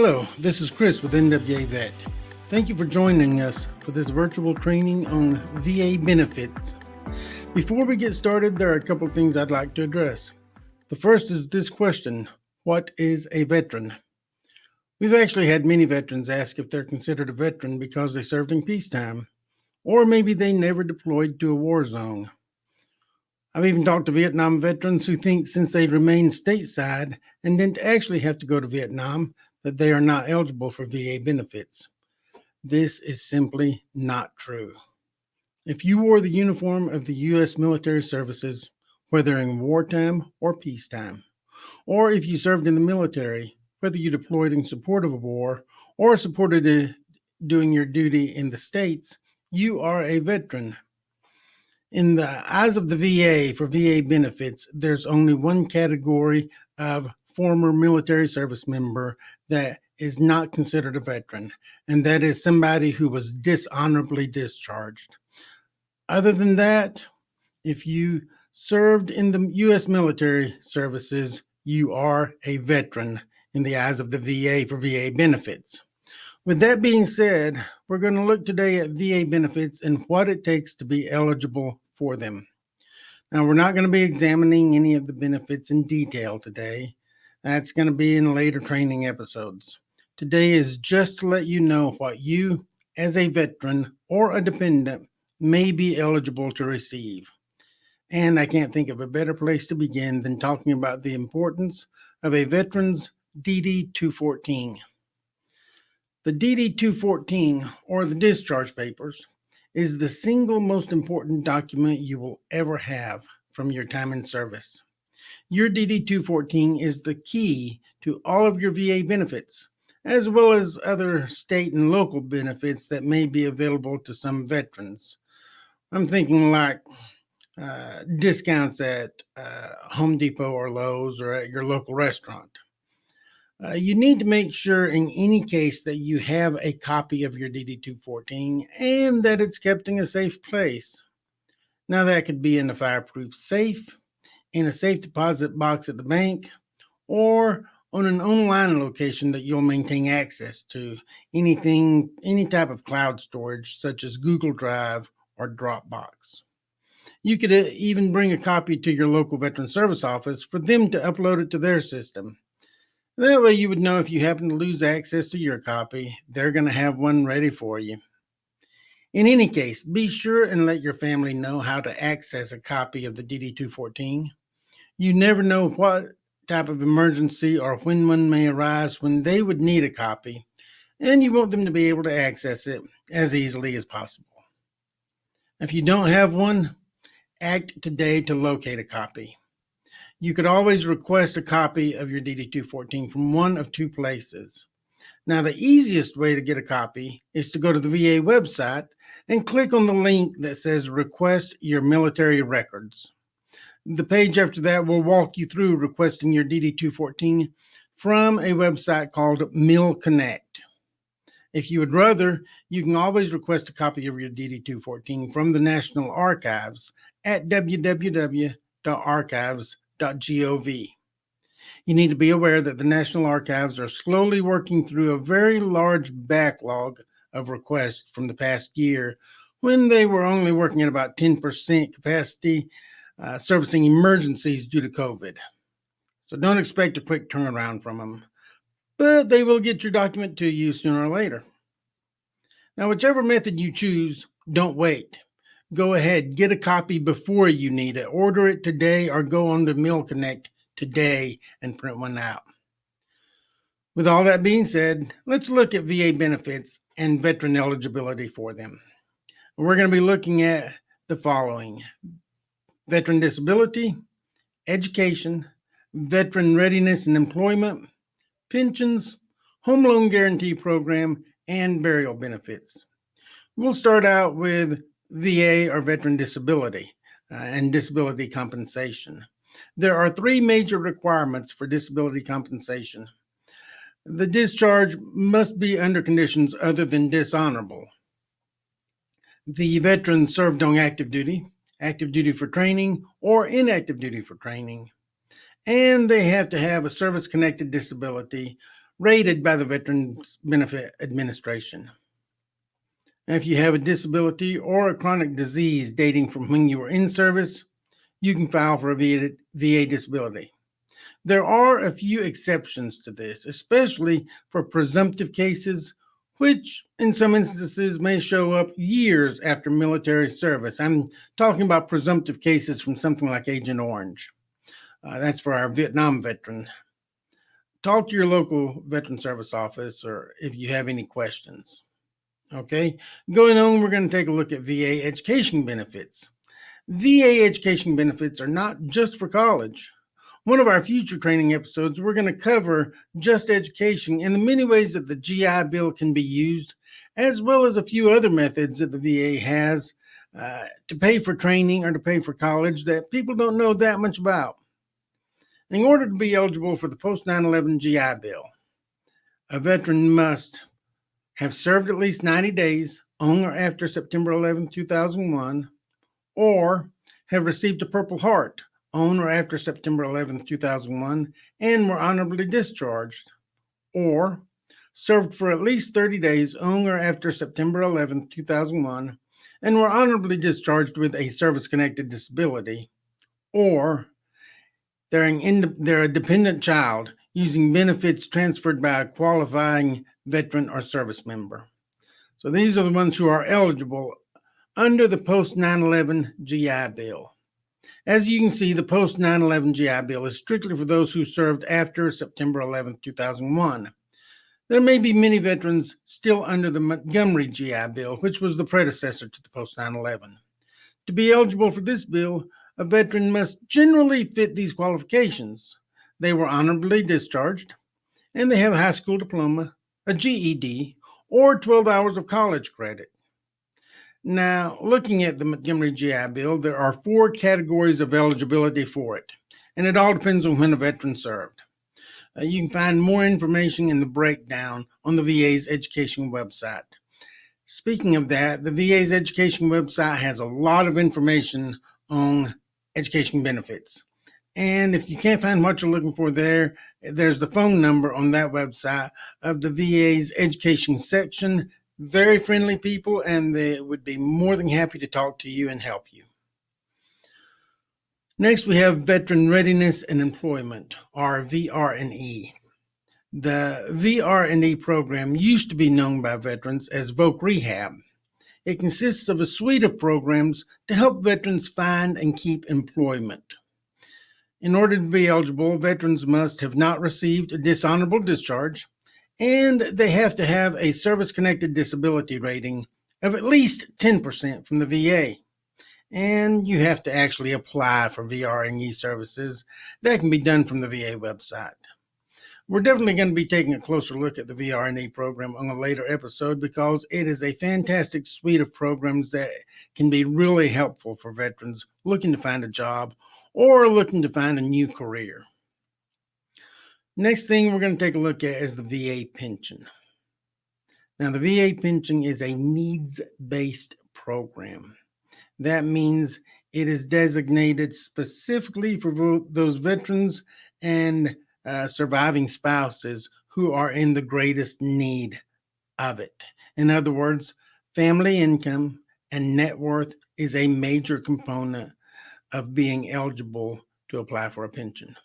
Hello, this is Chris with NWAVet. Thank you for joining us for this virtual training on VA benefits. Before we get started, there are a couple of things I'd like to address. The first is this question: what is a veteran? We've actually had many veterans ask if they're considered a veteran because they served in peacetime, or maybe they never deployed to a war zone. I've even talked to Vietnam veterans who think since they remained stateside and didn't actually have to go to Vietnam, that they are not eligible for VA benefits. This is simply not true. If you wore the uniform of the U.S. military services, whether in wartime or peacetime, or if you served in the military, whether you deployed in support of a war or supported doing your duty in the States, you are a veteran. In the eyes of the VA for VA benefits, there's only one category of former military service member that is not considered a veteran, and that is somebody who was dishonorably discharged. Other than that, if you served in the U.S. military services, you are a veteran in the eyes of the VA for VA benefits. With that being said, we're going to look today at VA benefits and what it takes to be eligible for them. Now, we're not going to be examining any of the benefits in detail today. That's going to be in later training episodes. Today is just to let you know what you, as a veteran or a dependent, may be eligible to receive. And I can't think of a better place to begin than talking about the importance of a veteran's DD-214. The DD-214, or the discharge papers, is the single most important document you will ever have from your time in service. Your DD-214 is the key to all of your VA benefits, as well as other state and local benefits that may be available to some veterans. I'm thinking like discounts at Home Depot or Lowe's or at your local restaurant. You need to make sure in any case that you have a copy of your DD-214 and that it's kept in a safe place. Now, that could be in a fireproof safe, in a safe deposit box at the bank, or on an online location that you'll maintain access to, any type of cloud storage such as Google Drive or Dropbox. You could even bring a copy to your local Veteran Service Office for them to upload it to their system. That way you would know if you happen to lose access to your copy, they're going to have one ready for you. In any case, be sure and let your family know how to access a copy of the DD-214. You never know what type of emergency or when one may arise when they would need a copy, and you want them to be able to access it as easily as possible. If you don't have one, act today to locate a copy. You could always request a copy of your DD-214 from one of two places. Now, the easiest way to get a copy is to go to the VA website and click on the link that says Request Your Military Records. The page after that will walk you through requesting your DD-214 from a website called Mil Connect. If you would rather, you can always request a copy of your DD-214 from the National Archives at www.archives.gov. You need to be aware that the National Archives are slowly working through a very large backlog of requests from the past year when they were only working at about 10% capacity, servicing emergencies due to COVID. So don't expect a quick turnaround from them, but they will get your document to you sooner or later. Now, whichever method you choose, don't wait. Go ahead, get a copy before you need it. Order it today or go on to Mil Connect today and print one out. With all that being said, let's look at VA benefits and veteran eligibility for them. We're going to be looking at the following: veteran disability, education, veteran readiness and employment, pensions, home loan guarantee program, and burial benefits. We'll start out with VA or veteran disability and disability compensation. There are three major requirements for disability compensation. The discharge must be under conditions other than dishonorable. The veteran served on active duty for training, or inactive duty for training. And they have to have a service-connected disability rated by the Veterans Benefit Administration. Now, if you have a disability or a chronic disease dating from when you were in service, you can file for a VA disability. There are a few exceptions to this, especially for presumptive cases, which in some instances may show up years after military service. I'm talking about presumptive cases from something like Agent Orange. That's for our Vietnam veteran. Talk to your local veteran service office or if you have any questions. Okay, going on, we're going to take a look at VA education benefits. VA education benefits are not just for college. One of our future training episodes, we're going to cover just education and the many ways that the GI Bill can be used, as well as a few other methods that the VA has to pay for training or to pay for college that people don't know that much about. In order to be eligible for the post 9/11 GI Bill, a veteran must have served at least 90 days on or after September 11, 2001, or have received a Purple Heart on or after September 11, 2001, and were honorably discharged, or served for at least 30 days on or after September 11, 2001, and were honorably discharged with a service-connected disability, or they're a dependent child using benefits transferred by a qualifying veteran or service member. So these are the ones who are eligible under the post 9/11 GI Bill. As you can see, the post 9/11 GI Bill is strictly for those who served after September 11, 2001. There may be many veterans still under the Montgomery GI Bill, which was the predecessor to the post 9/11. To be eligible for this bill, a veteran must generally fit these qualifications. They were honorably discharged, and they have a high school diploma, a GED, or 12 hours of college credit. Now, looking at the Montgomery GI Bill, there are 4 categories of eligibility for it, and it all depends on when a veteran served. You can find more information in the breakdown on the VA's education website. Speaking of that, the VA's education website has a lot of information on education benefits. And if you can't find what you're looking for there, there's the phone number on that website of the VA's education section. Very friendly people, and they would be more than happy to talk to you and help you. Next, we have Veteran Readiness and Employment, or VR&E. The VR&E program used to be known by veterans as Voc Rehab. It consists of a suite of programs to help veterans find and keep employment. In order to be eligible, veterans must have not received a dishonorable discharge, and they have to have a service-connected disability rating of at least 10% from the VA. And you have to actually apply for VR&E services. That can be done from the VA website. We're definitely going to be taking a closer look at the VR&E program on a later episode because it is a fantastic suite of programs that can be really helpful for veterans looking to find a job or looking to find a new career. Next thing we're going to take a look at is the VA pension. Now, the VA pension is a needs-based program. That means it is designated specifically for those veterans and surviving spouses who are in the greatest need of it. In other words, family income and net worth is a major component of being eligible to apply for a pension.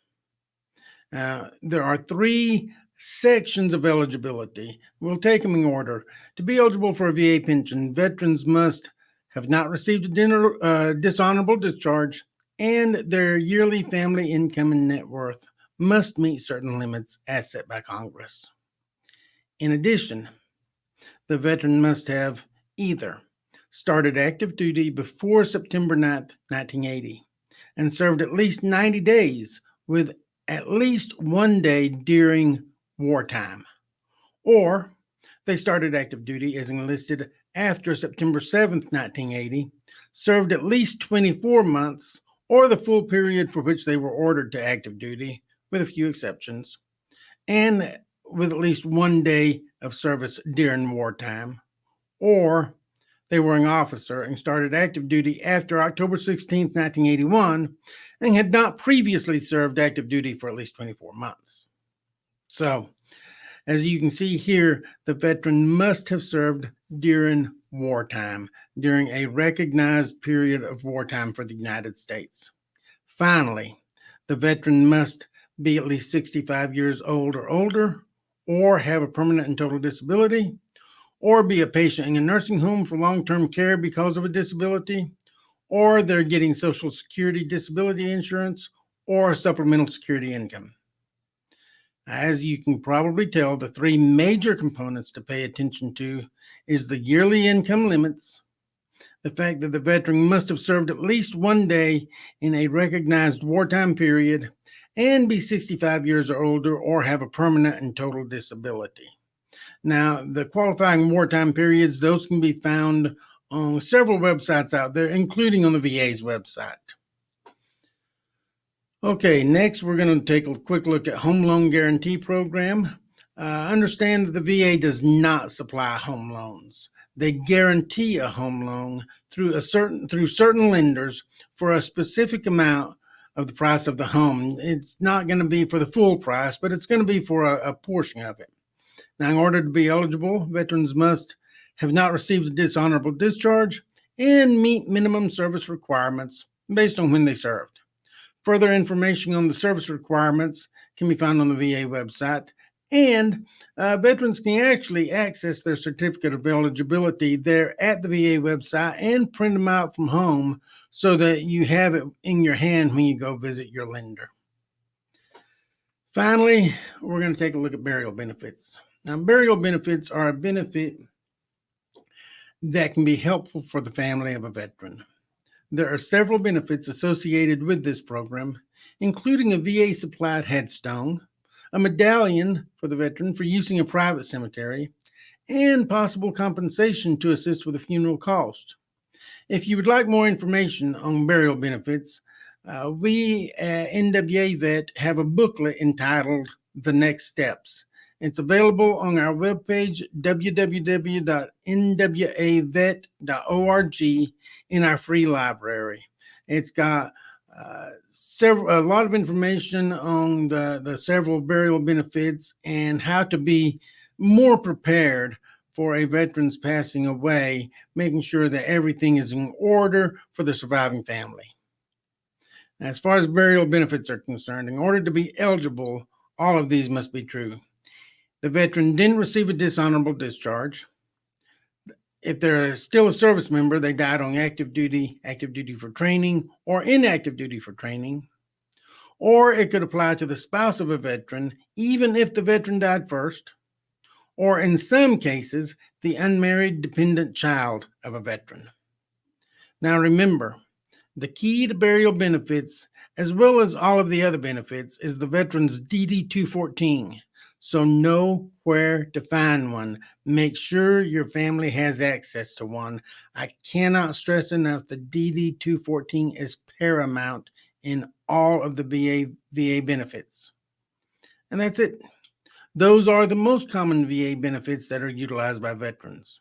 There are 3 sections of eligibility. We'll take them in order. To be eligible for a VA pension, veterans must have not received a dishonorable discharge, and their yearly family income and net worth must meet certain limits as set by Congress. In addition, the veteran must have either started active duty before September 9th, 1980, and served at least 90 days with at least 1 day during wartime, or they started active duty as enlisted after September 7th, 1980, served at least 24 months or the full period for which they were ordered to active duty, with a few exceptions, and with at least 1 day of service during wartime, or they were an officer and started active duty after October 16th, 1981, and had not previously served active duty for at least 24 months. So, As you can see here, the veteran must have served during wartime, during a recognized period of wartime for the United States. Finally, the veteran must be at least 65 years old or older, or have a permanent and total disability, or be a patient in a nursing home for long-term care because of a disability, or they're getting Social Security disability insurance or supplemental security income. As you can probably tell, the three major components to pay attention to is the yearly income limits, the fact that the veteran must have served at least one day in a recognized wartime period, and be 65 years or older or have a permanent and total disability. Now, the qualifying wartime periods, those can be found on several websites out there, including on the VA's website. Okay, next we're going to take a quick look at Home Loan Guarantee Program. Understand that the VA does not supply home loans. They guarantee a home loan through certain lenders for a specific amount of the price of the home. It's not going to be for the full price, but it's going to be for a portion of it. Now, in order to be eligible, veterans must have not received a dishonorable discharge and meet minimum service requirements based on when they served. Further information on the service requirements can be found on the VA website, and veterans can actually access their certificate of eligibility there at the VA website and print them out from home so that you have it in your hand when you go visit your lender. Finally, we're going to take a look at burial benefits. Now, burial benefits are a benefit that can be helpful for the family of a veteran. There are several benefits associated with this program, including a VA-supplied headstone, a medallion for the veteran for using a private cemetery, and possible compensation to assist with the funeral cost. If you would like more information on burial benefits, we at NWAVet have a booklet entitled The Next Steps. It's available on our webpage, www.nwavet.org, in our free library. It's got a lot of information on the several burial benefits and how to be more prepared for a veteran's passing away, making sure that everything is in order for the surviving family. As far as burial benefits are concerned, in order to be eligible, all of these must be true. The veteran didn't receive a dishonorable discharge. If they're still a service member, they died on active duty for training, or inactive duty for training. Or it could apply to the spouse of a veteran, even if the veteran died first. Or in some cases, the unmarried dependent child of a veteran. Now remember, the key to burial benefits, as well as all of the other benefits, is the veteran's DD 214. So know where to find one. Make sure your family has access to one. I cannot stress enough that DD 214 is paramount in all of the VA benefits. And that's it. Those are the most common VA benefits that are utilized by veterans.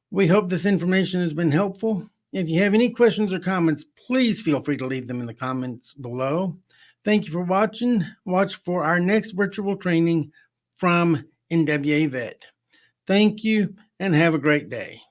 We hope this information has been helpful. If you have any questions or comments, please feel free to leave them in the comments below. Thank you for watching. Watch for our next virtual training from NWAVet. Thank you and have a great day.